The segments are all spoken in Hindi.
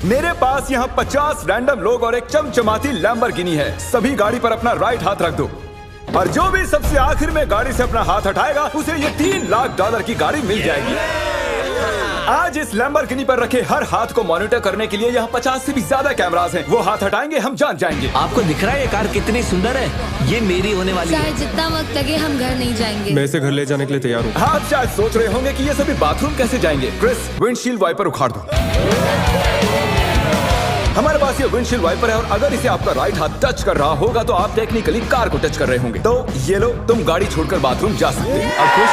मेरे पास यहाँ 50 रैंडम लोग और एक चमचमाती लैम्बोर्गिनी है। सभी गाड़ी पर अपना राइट हाथ रख दो और जो भी सबसे आखिर में गाड़ी से अपना हाथ हटाएगा उसे ये $3 लाख की गाड़ी मिल जाएगी। आज इस लैम्बोर्गिनी पर रखे हर हाथ को मॉनिटर करने के लिए यहाँ 50 से भी ज्यादा कैमरास हैं। वो हाथ हटाएंगे हम जान जाएंगे। आपको दिख रहा है ये कार कितनी सुंदर है? ये मेरी होने वाली है। चाहे जितना वक्त लगे हम घर नहीं जाएंगे। मैं इसे घर ले जाने के लिए तैयार हूँ। आप शायद सोच रहे होंगे कि ये सभी बाथरूम कैसे जाएंगे। क्रिस, विंडशील्ड वाइपर उखाड़ दो। हमारे पास ये विंडशील्ड वाइपर है और अगर इसे आपका राइट हाथ टच कर रहा होगा तो आप टेक्निकली कार को टच कर रहे होंगे। तो ये लो, तुम गाड़ी छोड़कर बाथरूम जा सकते हैं। अब खुश?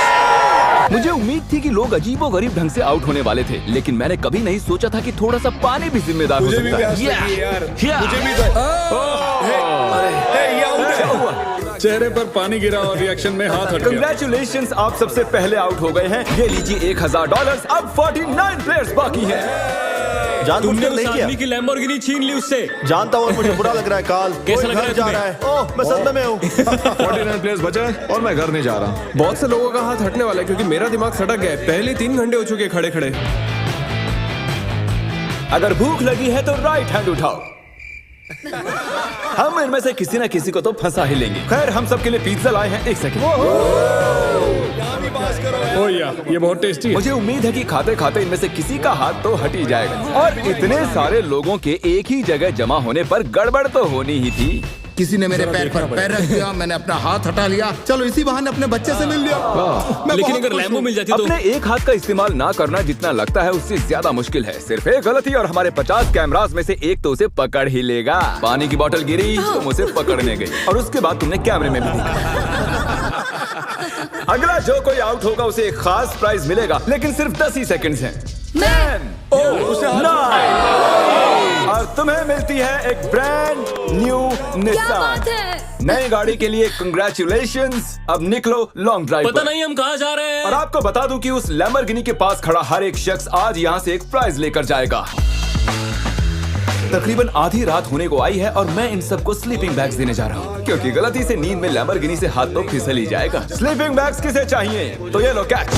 मुझे उम्मीद थी कि लोग अजीबोगरीब ढंग से आउट होने वाले थे, लेकिन मैंने कभी नहीं सोचा था कि थोड़ा सा पानी भी जिम्मेदार हो सकता है। चेहरे पर पानी गिरा और रिएक्शन में हाथ हट गया। कंग्रेचुलेशंस, आप सबसे पहले आउट हो गए हैं। ये लीजिए $1000। अब 49 प्लेयर्स बाकी हैं। तुमने उस आदमी की लैम्बोर्गिनी छीन ली उससे। जानता हूँ, मुझे बुरा लग रहा है। काल कैसा लग रहा है जा रहा है? ओह, मैं सदमे में हूँ। 49 प्लेयर्स बचे हैं और मैं घर नहीं जा रहा। बहुत से लोगों का हाथ हटने वाला है क्योंकि मेरा दिमाग सटक गया है। पहले 3 घंटे हो चुके खड़े खड़े। अगर भूख लगी है तो राइट हैंड उठाओ। हम इनमें से किसी न किसी को तो फंसा ही लेंगे। खैर, हम सबके लिए पिज्जा लाए हैं। 1 सेकंड। ओह या, ये बहुत टेस्टी है। मुझे उम्मीद है कि खाते खाते इनमें से किसी का हाथ तो हट ही जाएगा। और इतने सारे लोगों के एक ही जगह जमा होने पर गड़बड़ तो होनी ही थी। किसी ने मेरे पैर पर पैर रख दिया, मैंने अपना हाथ हटा लिया। चलो इसी बहाने अपने बच्चे से मिल लिया। लेकिन अगर लैम्बो मिल जाती तो अपने एक हाथ का इस्तेमाल ना करना जितना लगता है उससे ज्यादा मुश्किल है। सिर्फ एक गलती और हमारे 50 कैमरास में से एक तो उसे पकड़ ही लेगा। पानी की बोतल गिरी, तुम उसे पकड़ने गई और उसके बाद तुमने कैमरे में भी देखा। अगला जो कोई आउट होगा उसे एक खास प्राइज मिलेगा, लेकिन सिर्फ 10 ही सेकंड्स हैं। 10, 9 और तुम्हें मिलती है एक ब्रांड न्यू निसान। नई गाड़ी के लिए कंग्रेचुलेशंस। अब निकलो लॉन्ग ड्राइव। पता नहीं हम कहाँ जा रहे हैं। और आपको बता दूं कि उस लैम्बोर्गिनी के पास खड़ा हर एक शख्स आज यहाँ से एक प्राइज लेकर जाएगा। तकरीबन आधी रात होने को आई है और मैं इन सबको स्लीपिंग बैग्स देने जा रहा हूँ, क्योंकि गलती से नींद में लैम्बोर्गिनी से हाथ तो फिसल ही जाएगा। स्लीपिंग बैग्स किसे चाहिए? तो ये लो कैच।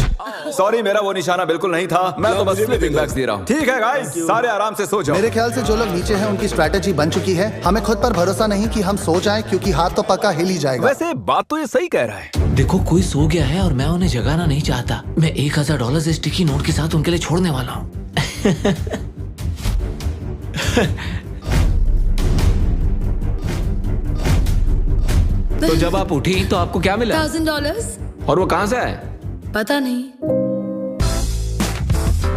सॉरी, मेरा वो निशाना बिल्कुल नहीं था। मैं तो बस स्लीपिंग बैग्स दे रहा हूँ। ठीक है गाइस, सारे आराम से सो जाओ। मेरे ख्याल से जो लोग नीचे हैं उनकी स्ट्रैटेजी बन चुकी है। हमें खुद पर भरोसा नहीं कि हम सो जाएं, क्योंकि हाथ तो पक्का हिल ही जाएगा। वैसे बात तो ये सही कह रहा है। देखो, कोई सो गया है और मैं उन्हें जगाना नहीं चाहता। मैं $1000 से स्टिकी नोट के साथ उनके लिए छोड़ने वाला हूँ। तो जब आप उठी तो आपको क्या मिला? $1000। और वो कहाँ से आए? पता नहीं।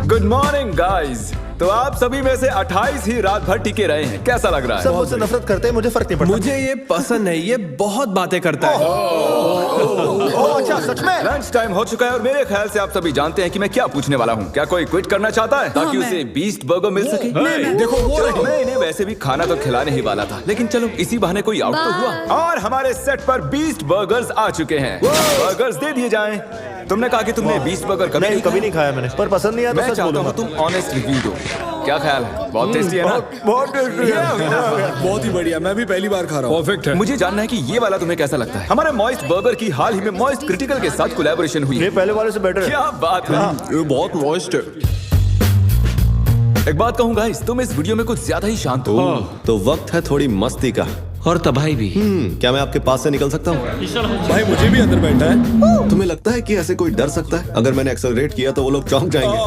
Good morning guys. तो आप सभी में से 28 ही रात भर टिके रहे हैं। कैसा लग रहा है? सब मुझसे नफरत करते हैं, मुझे फर्क नहीं पड़ता। मुझे ये पसंद है, ये बहुत बातें करता है। ओह, अच्छा, सच में? लंच टाइम हो चुका है और मेरे ख्याल से आप सभी जानते हैं कि मैं क्या पूछने वाला हूँ। क्या कोई क्विट करना चाहता है ताकि उसे बीस्ट बर्गर मिल सके? देखो वो रहे। मैं इन्हें वैसे भी खाना तो खिलाने ही वाला था, लेकिन चलो इसी बहाने कोई आउट तो हुआ। और हमारे सेट पर बीस्ट बर्गर्स आ चुके हैं। बर्गर्स दे दिए जाएं। तुमने कहा कि तुमने बीस्ट बर्गर कभी नहीं खाया मैंने, पर पसंद नहीं आया। मैं चाहता हूँ तुम ऑनेस्ट रिव्यू दो। क्या ख्याल है? बहुत टेस्टी है ना? बहुत टेस्टी है। बहुत ही बढ़िया, मैं भी पहली बार खा रहा हूँ। परफेक्ट है। मुझे जानना है कि ये वाला तुम्हें कैसा लगता है। हमारे मॉइस्ट बर्गर की हाल ही में मॉइस्ट क्रिटिकल के साथ कोलैबोरेशन हुई ये है। पहले वाले से बेटर है। क्या बात है। ये बहुत मॉइस्ट है। एक बात कहूँ गाइस, तुम इस वीडियो में कुछ ज्यादा ही शांत हो। तो वक्त है थोड़ी मस्ती का। और तबाही भी। क्या मैं आपके पास से निकल सकता हूँ? भाई मुझे भी अंदर बैठा है। तुम्हें लगता है कि ऐसे कोई डर सकता है? अगर मैंने एक्सेलरेट किया तो वो लोग चौंक जाएंगे।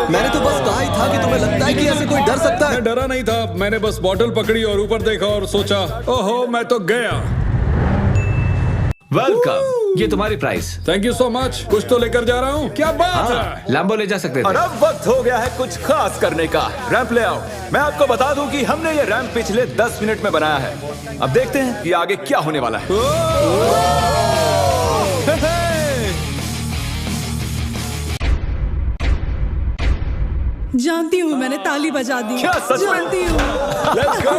मैंने तो बस कहा ही था कि तुम्हें लगता है कि ऐसे कोई डर सकता है। मैं डरा नहीं था, मैंने बस बॉटल पकड़ी और ऊपर देखा और सोचा, ओहो मैं तो गया। वेलकम, ये तुम्हारी price. Thank you so much. कुछ तो लेकर जा रहा हूँ। क्या बात है? लैम्बो ले जा सकते और थे। अब वक्त हो गया है कुछ खास करने का। रैंप ले आओ। मैं आपको बता दूं कि हमने ये रैंप पिछले 10 मिनट में बनाया है। अब देखते हैं कि आगे क्या होने वाला है। जानती हूँ, मैंने ताली बजा दी। क्या सच में? जानती हूँ। Let's go!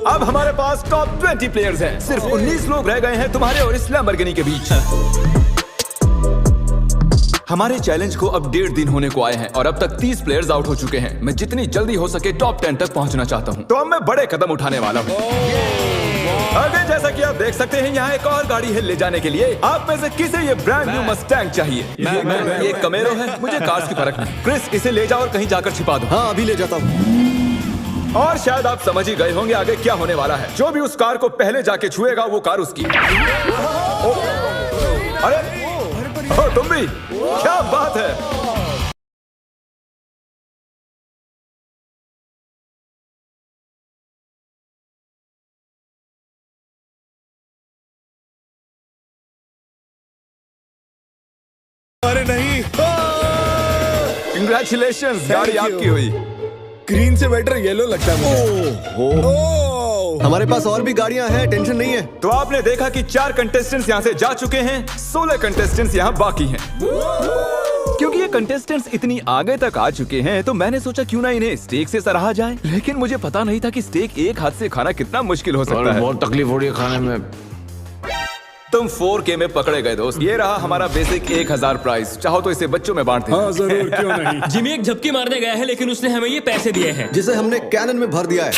अब हमारे पास टॉप 20 प्लेयर्स हैं। सिर्फ 19 लोग रह गए हैं तुम्हारे और इस लैम्बोर्गिनी के बीच। हमारे चैलेंज को अब 1.5 दिन होने को आए हैं और अब तक 30 प्लेयर्स आउट हो चुके हैं। मैं जितनी जल्दी हो सके टॉप 10 तक पहुंचना चाहता हूं। तो अब मैं बड़े कदम उठाने वाला हूं। आगे जैसा कि आप देख सकते हैं यहाँ एक और गाड़ी है ले जाने के लिए। आप में से किसे ये ब्रांड न्यू मस्टैंग चाहिए? ये कमेरो है, मुझे कार्स की फर्क नहीं। क्रिस, इसे ले जाओ और कहीं जाकर छिपा दो। हाँ अभी ले जाता हूँ। और शायद आप समझ ही गए होंगे आगे क्या होने वाला है। जो भी उस कार को पहले जाके छुएगा वो कार उसकी। अरे तुम भी, क्या बात है। अरे नहीं, कंग्रेचुलेशंस, गाड़ी आपकी हुई। ग्रीन से बेटर येलो लगता है मुझे। हमारे पास और भी गाड़ियां हैं, टेंशन नहीं है। तो आपने देखा कि 4 कंटेस्टेंट्स यहाँ से जा चुके हैं, 16 कंटेस्टेंट्स यहाँ बाकी हैं। क्योंकि ये कंटेस्टेंट्स इतनी आगे तक आ चुके हैं तो मैंने सोचा क्यों ना इन्हें स्टेक से सराहा जाए। लेकिन मुझे पता नहीं था कि स्टेक एक हाथ से खाना कितना मुश्किल हो सकता है। बहुत तकलीफ हो रही है खाने में। तुम 4K में पकड़े गए दोस्त। ये रहा हमारा बेसिक 1000 प्राइस। चाहो तो इसे बच्चों में बांट दें। हाँ जरूर, क्यों नहीं। जिमी एक झपकी मारने गया है लेकिन उसने हमें ये पैसे दिए हैं जिसे हमने कैनन में भर दिया है।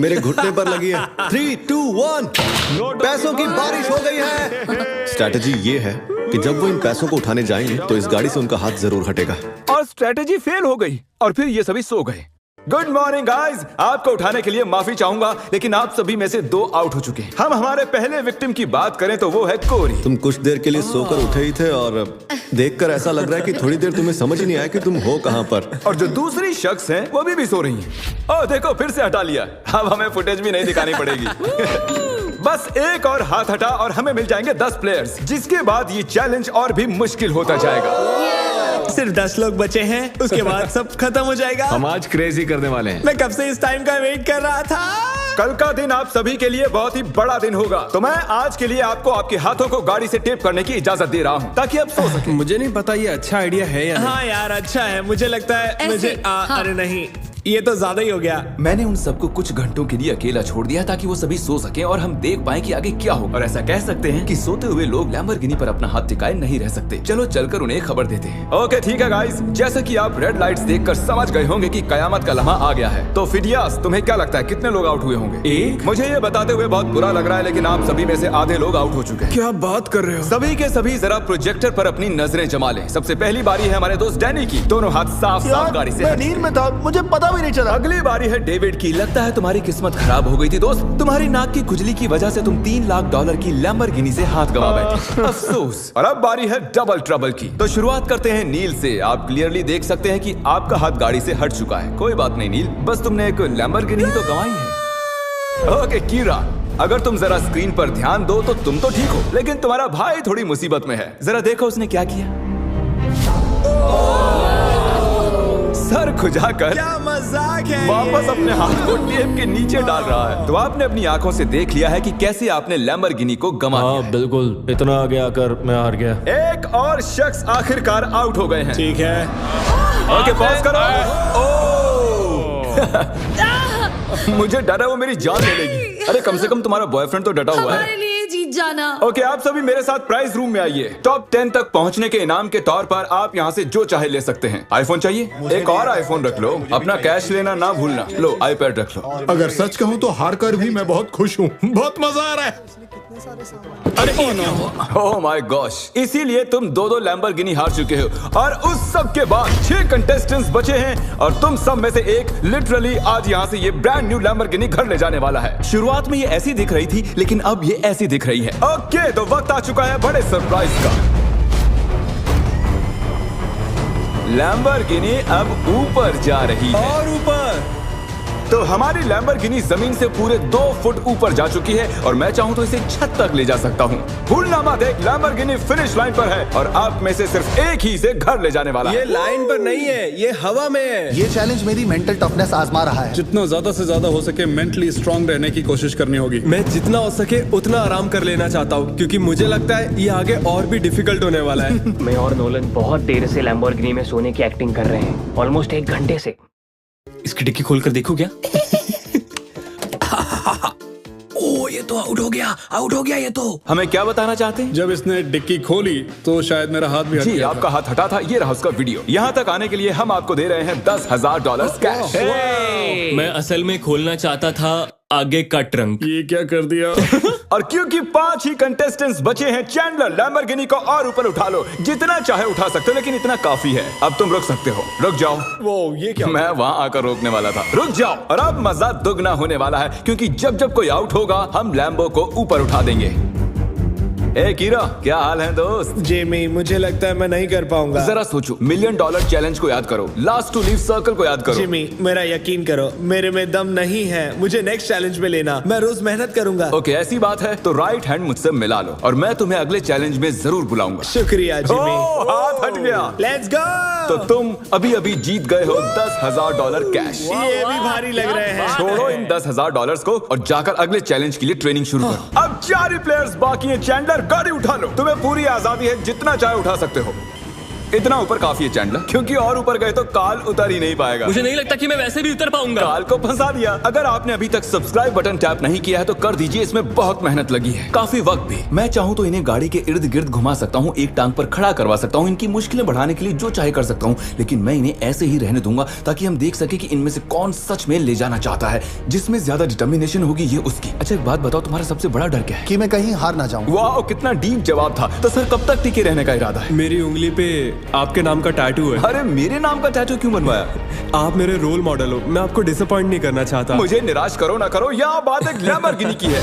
मेरे घुटने पर लगी है। 3, 2, 1 पैसों की बारिश हो गई है। स्ट्रैटेजी ये है कि जब वो इन पैसों को उठाने जाएंगे तो इस गाड़ी से उनका हाथ जरूर हटेगा। और स्ट्रैटेजी फेल हो गई और फिर ये सभी सो गए। गुड मॉर्निंग गाइस, आपको उठाने के लिए माफी चाहूंगा लेकिन आप सभी में से 2 आउट हो चुके हैं। हम हमारे पहले विक्टिम की बात करें तो वो है कोरी। तुम कुछ देर के लिए सोकर उठे ही थे और देखकर ऐसा लग रहा है कि थोड़ी देर तुम्हें समझ ही नहीं आया कि तुम हो कहां पर। और जो दूसरी शख्स हैं वो भी सो रही हैं। ओह देखो, फिर से हटा लिया। अब हमें फुटेज भी नहीं दिखानी पड़ेगी। बस एक और हाथ हटा और हमें मिल जाएंगे 10 प्लेयर्स, जिसके बाद ये चैलेंज और भी मुश्किल होता जाएगा। सिर्फ 10 लोग बचे हैं, उसके बाद सब खत्म हो जाएगा। हम आज क्रेजी करने वाले हैं। मैं कब से इस टाइम का वेट कर रहा था। कल का दिन आप सभी के लिए बहुत ही बड़ा दिन होगा। तो मैं आज के लिए आपको आपके हाथों को गाड़ी से टेप करने की इजाजत दे रहा हूँ ताकि आप सो सकें। मुझे नहीं पता ये अच्छा आइडिया है या नहीं। हाँ यार अच्छा है, मुझे लगता है ऐसे, मुझे हाँ। अरे नहीं, ये तो ज्यादा ही हो गया। मैंने उन सबको कुछ घंटों के लिए अकेला छोड़ दिया ताकि वो सभी सो सकें और हम देख पाएं कि आगे क्या हो। और ऐसा कह सकते हैं कि सोते हुए लोग लैम्बोर्गिनी पर अपना हाथ टिकाए नहीं रह सकते। चलो चलकर उन्हें खबर देते हैं। ओके ठीक है गाइस, जैसा कि आप रेड लाइट्स देखकर समझ गए होंगे कि कयामत का लम्हा आ गया है। तो फिडियास, तुम्हें क्या लगता है कितने लोग आउट हुए होंगे? 1। मुझे ये बताते हुए बहुत बुरा लग रहा है लेकिन आप सभी में से आधे लोग आउट हो चुके हैं। क्या बात कर रहे हो? सभी के सभी जरा प्रोजेक्टर पर अपनी नजरें जमा लें। सबसे पहली बारी है हमारे दोस्त डैनी की। दोनों हाथ साफ साफ गाड़ी से। मैं नींद में था, मुझे पता भी नहीं चला। अगली बारी है डेविड की। लगता है तुम्हारी किस्मत खराब हो गई थी दोस्त। तुम्हारी नाक की खुजली की वजह से तुम $3 लाख की लैम्बोर्गिनी से हाथ गंवा बैठे। अफसोस। और अब बारी है डबल ट्रबल की। तो शुरुआत करते हैं नील से। आप क्लियरली देख सकते हैं कि आपका हाथ गाड़ी से हट चुका है। कोई बात नहीं नील, बस तुमने एक लैम्बोर्गिनी तो गंवाई है। ओके कीरा, अगर तुम जरा स्क्रीन पर ध्यान दो तो तुम तो ठीक हो लेकिन तुम्हारा भाई थोड़ी मुसीबत में है। जरा देखो उसने क्या किया। सर खुजाकर क्या मजाक है। वापस अपने हाथ को टेप के नीचे डाल रहा है। तो आपने अपनी आंखों से देख लिया है कि कैसे आपने लैम्बोर्गिनी को गंवा दिया है। बिल्कुल, इतना आगे आकर मैं हार गया। एक और शख्स आखिरकार आउट हो गए हैं। ठीक है। ओके पॉज करो। मुझे डर है वो मेरी जान ले लेगी। अरे कम से कम तुम्हारा बॉयफ्रेंड तो डटा हुआ है। हमारे लिए जीत जाना। ओके आप सभी मेरे साथ प्राइज रूम में आइए। टॉप 10 तक पहुंचने के इनाम के तौर पर आप यहाँ से जो चाहे ले सकते हैं। आईफोन चाहिए? एक और आईफोन रख लो। अपना कैश लेना ना भूलना। लो आईपैड रख लो। अगर सच कहूँ तो हार कर भी मैं बहुत खुश हूँ। बहुत मजा आ रहा है। अरे ओह माय गॉश, इसीलिए तुम 2-2 लैम्बोर्गिनी हार चुके हो। और उस सब के बाद 6 कंटेस्टेंट्स बचे हैं और तुम सब में से एक लिटरली आज यहाँ से ये ब्रांड न्यू लैम्बोर्गिनी घर ले जाने वाला है। शुरुआत में ये ऐसी दिख रही थी लेकिन अब ये ऐसी दिख रही है। ओके तो वक्त आ चुका है बड़े सरप्राइज का। लैम्बोर्गिनी अब ऊपर जा रही है। और ऊपर तो हमारी लैम्बोर्गिनी जमीन से पूरे 2 फुट ऊपर जा चुकी है और मैं चाहूँ तो इसे छत तक ले जा सकता हूँ। भूलना मत, एक लैम्बोर्गिनी फिनिश लाइन पर है और आप में से सिर्फ एक ही इसे घर ले जाने वाला है। ये लाइन पर नहीं है, ये हवा में है। ये चैलेंज मेरी मेंटल टफनेस आजमा रहा है। जितना ज्यादा से ज्यादा हो सके मेंटली स्ट्रांग रहने की कोशिश करनी होगी। मैं जितना हो सके उतना आराम कर लेना चाहता हूँ क्योंकि मुझे लगता है ये आगे और भी डिफिकल्ट होने वाला है। मैं और नोलन बहुत देर से लैम्बोर्गिनी में सोने की एक्टिंग कर रहे हैं, ऑलमोस्ट 1 घंटे से। इसकी डिक्की खोलकर देखो क्या। ओ ये तो आउट हो गया ये तो। हमें क्या बताना चाहते हैं? जब इसने डिक्की खोली तो शायद मेरा हाथ भी हट जी गया आपका हाथ हटा था। ये रहा उसका वीडियो। यहाँ तक आने के लिए हम आपको दे रहे हैं $10,000 कैश। मैं असल में खोलना चाहता था आगे का ट्रंक। ये क्या कर दिया? और क्योंकि 5 ही कंटेस्टेंट्स बचे हैं, चैंडलर लैम्बोर्गिनी को और ऊपर उठा लो, जितना चाहे उठा सकते हो, लेकिन इतना काफी है। अब तुम रुक सकते हो, रुक जाओ। वो ये क्या? मैं वहाँ आकर रोकने वाला था, रुक जाओ। और अब मजा दुगना होने वाला है, क्योंकि जब जब कोई आउट होगा हम लैम्बो को ऊपर उठा देंगे। ए कीरा, क्या हाल है दोस्त? जेमी, मुझे लगता है मैं नहीं कर पाऊंगा। जरा सोचो, $1 मिलियन चैलेंज को याद करो, लास्ट टू लीव सर्कल को याद करो। जिमी, मेरा यकीन करो, मेरे में दम नहीं है। मुझे नेक्स्ट चैलेंज में लेना, मैं रोज मेहनत करूंगा। ओके, ऐसी बात है तो राइट हैंड मुझसे मिला लो और मैं तुम्हें अगले चैलेंज में जरूर बुलाऊंगा। शुक्रिया जिमी। हाथ हट गया। Let's go. तो तुम अभी जीत गए हो $10,000 कैश। ये भी भारी लग रहे हैं। छोड़ो इन $10,000 को और जाकर अगले चैलेंज के लिए ट्रेनिंग शुरू करो। अब 4 ही प्लेयर्स बाकी हैं। चैंडलर, गाड़ी उठा लो, तुम्हें पूरी आजादी है, जितना चाहे उठा सकते हो। इतना ऊपर काफी है चैंडलर, क्योंकि और ऊपर गए तो काल उतर ही नहीं पाएगा। मुझे नहीं लगता कि मैं वैसे भी उतर पाऊंगा। काल को फंसा दिया। अगर आपने अभी तक सब्सक्राइब बटन टैप नहीं किया है तो कर दीजिए, इसमें बहुत मेहनत लगी है, काफी वक्त भी। मैं चाहूँ तो इन्हें गाड़ी के इर्द गिर्द घुमा सकता हूँ, एक टांग पर खड़ा करवा सकता हूँ, इनकी मुश्किलें बढ़ाने के लिए जो चाहे कर सकता हूँ, लेकिन मैं इन्हें ऐसे ही रहने दूंगा ताकि हम देख सके कि इनमें से कौन सच में ले जाना चाहता है। जिसमें ज्यादा डिटर्मिनेशन होगी ये उसकी। अच्छा एक बात बताओ, तुम्हारा सबसे बड़ा डर क्या है? कि मैं कहीं हार ना जाऊं। वाह, कितना डीप जवाब था। तो सर कब तक टिके रहने का इरादा है? मेरी उंगली पे आपके नाम का टैटू है। अरे मेरे नाम का टैटू क्यों बनवाया? आप मेरे रोल मॉडल हो, मैं आपको डिसअपॉइंट नहीं करना चाहता। मुझे निराश करो ना करो, यह बात एक लैम्बोर्गिनी की है।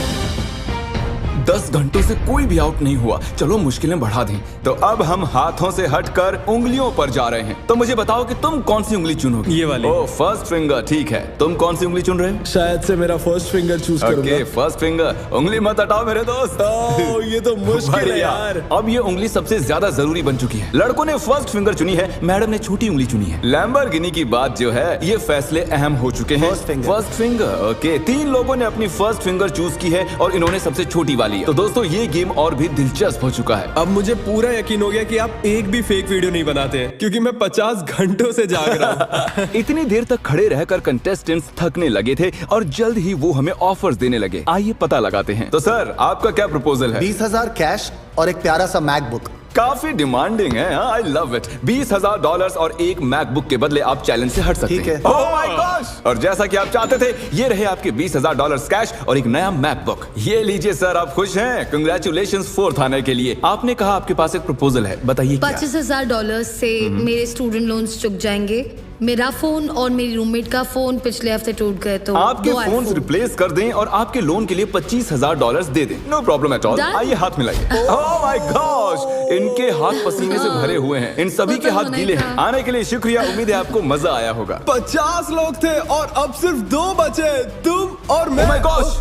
10 घंटों से कोई भी आउट नहीं हुआ, चलो मुश्किलें बढ़ा दें। तो अब हम हाथों से हटकर उंगलियों पर जा रहे हैं। तो मुझे बताओ कि तुम कौन सी उंगली चुनोगे? ये वाली। ओह, फर्स्ट फिंगर, ठीक है। तुम कौन सी उंगली चुन रहे हो? शायद से मेरा फर्स्ट फिंगर चूज करूंगा। Okay, first finger. उंगली मत हटाओ मेरे दोस्त। ओह, ये तो मुश्किल है बढ़िया। यार। अब ये उंगली सबसे ज्यादा जरूरी बन चुकी है। लड़कों ने फर्स्ट फिंगर चुनी है, मैडम ने छोटी उंगली चुनी है। लैम्बोर्गिनी की बात जो है, ये फैसले अहम हो चुके हैं। First finger, okay. 3 लोगों ने अपनी फर्स्ट फिंगर चूज की है और इन्होंने सबसे छोटी वाली है। तो दोस्तों ये गेम और भी दिलचस्प हो चुका है। अब मुझे पूरा यकीन हो गया कि आप एक भी फेक वीडियो नहीं बनाते हैं, क्योंकि मैं 50 घंटों से जाग रहा हूँ। इतनी देर तक खड़े रहकर कंटेस्टेंट्स थकने लगे थे और जल्द ही वो हमें ऑफर्स देने लगे। आइए पता लगाते हैं। तो सर आपका क्या प्रपोजल है? 20,000 कैश और एक प्यारा सा मैकबुक। काफी डिमांडिंग है। I love it. $20,000 और एक मैकबुक के बदले आप चैलेंज से हट सकते ठीक हैं। है। Oh my gosh! और जैसा कि आप चाहते थे, ये रहे आपके $20,000 कैश और एक नया मैकबुक। ये लीजिए सर, आप खुश हैं? कंग्रेचुलेशंस 4th आने के लिए। आपने कहा आपके पास एक प्रपोजल है, बताइए क्या? $25,000 से मेरे स्टूडेंट लोन्स चुक जाएंगे। मेरा फोन और मेरी रूममेट का फोन पिछले हफ्ते टूट गए, तो आपके 2 फोन iPhone। रिप्लेस कर दें और आपके लोन के लिए $25,000 दे दें। No problem at all. Done? आइए हाथ मिलाइए। Oh my gosh! इनके हाथ पसीने से भरे हुए हैं। इन सभी के हाथ गीले हैं। आने के लिए शुक्रिया। उम्मीद है आपको मजा आया होगा। 50 लोग थे और अब सिर्फ 2 बचे, तुम और मैं। Oh my gosh!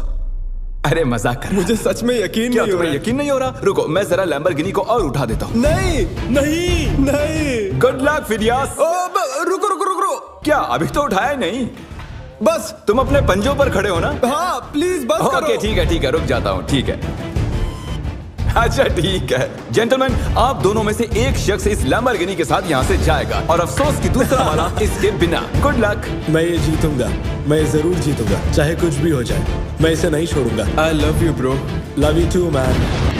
अरे मजाक कर रहा। मुझे सच में यकीन क्या नहीं हो तुम्हें रहा। यकीन नहीं हो रहा? रुको, मैं जरा लैम्बोर्गिनी को और उठा देता हूँ। नहीं नहीं नहीं। Good luck Phidias. रुको रुको रुको। क्या अभी तो उठाया नहीं? बस। तुम अपने पंजों पर खड़े हो ना? हाँ प्लीज बस करो। ओके ठीक है, रुक जाता हूँ। ठीक है, अच्छा ठीक है। जेंटलमैन, आप दोनों में से एक शख्स इस लैम्बोर्गिनी के साथ यहाँ से जाएगा और अफसोस कि दूसरा वाला इसके बिना। Good luck. मैं ये जीतूंगा, मैं जरूर जीतूंगा, चाहे कुछ भी हो जाए। मैं इसे नहीं छोड़ूंगा। I love you bro. Love you too man.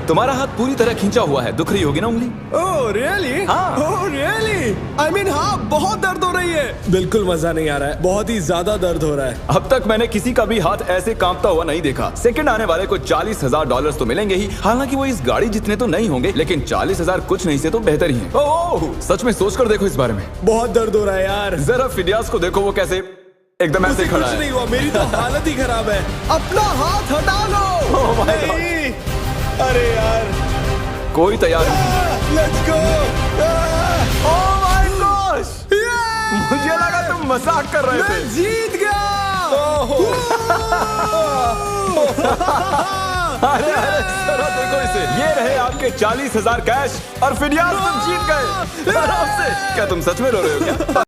तुम्हारा हाथ पूरी तरह खींचा हुआ है, दुख रही होगी ना उंगली? Oh really? हाँ। Oh really? आई मीन हाँ, बहुत दर्द हो रही है। बिल्कुल मजा नहीं आ रहा है, बहुत ही ज्यादा दर्द हो रहा है। अब तक मैंने किसी का भी हाथ ऐसे कांपता हुआ नहीं देखा। सेकंड आने वाले को $40,000 तो मिलेंगे ही, हालांकि वो इस गाड़ी जितने तो नहीं होंगे, लेकिन 40,000 कुछ नहीं से तो बेहतर ही है। ओह, सच में सोचकर देखो इस बारे में। बहुत दर्द हो रहा है यार। जरा फिडियास को देखो, वो कैसे एकदम ऐसे खड़ा कुछ है। नहीं हुआ, मेरी तो हालत ही खराब है। अपना हाथ हटा लो। Oh my God! नहीं, अरे यार। कोई तैयार नहीं। Let's go. Oh my gosh! मुझे लगा तुम मजाक कर रहे थे। जीत गया। अरे जरा देखो इसे। ये रहे आपके 40,000 कैश और फिडियास तुम जीत गए। आराम से। क्या तुम सच में रो रहे हो क्या?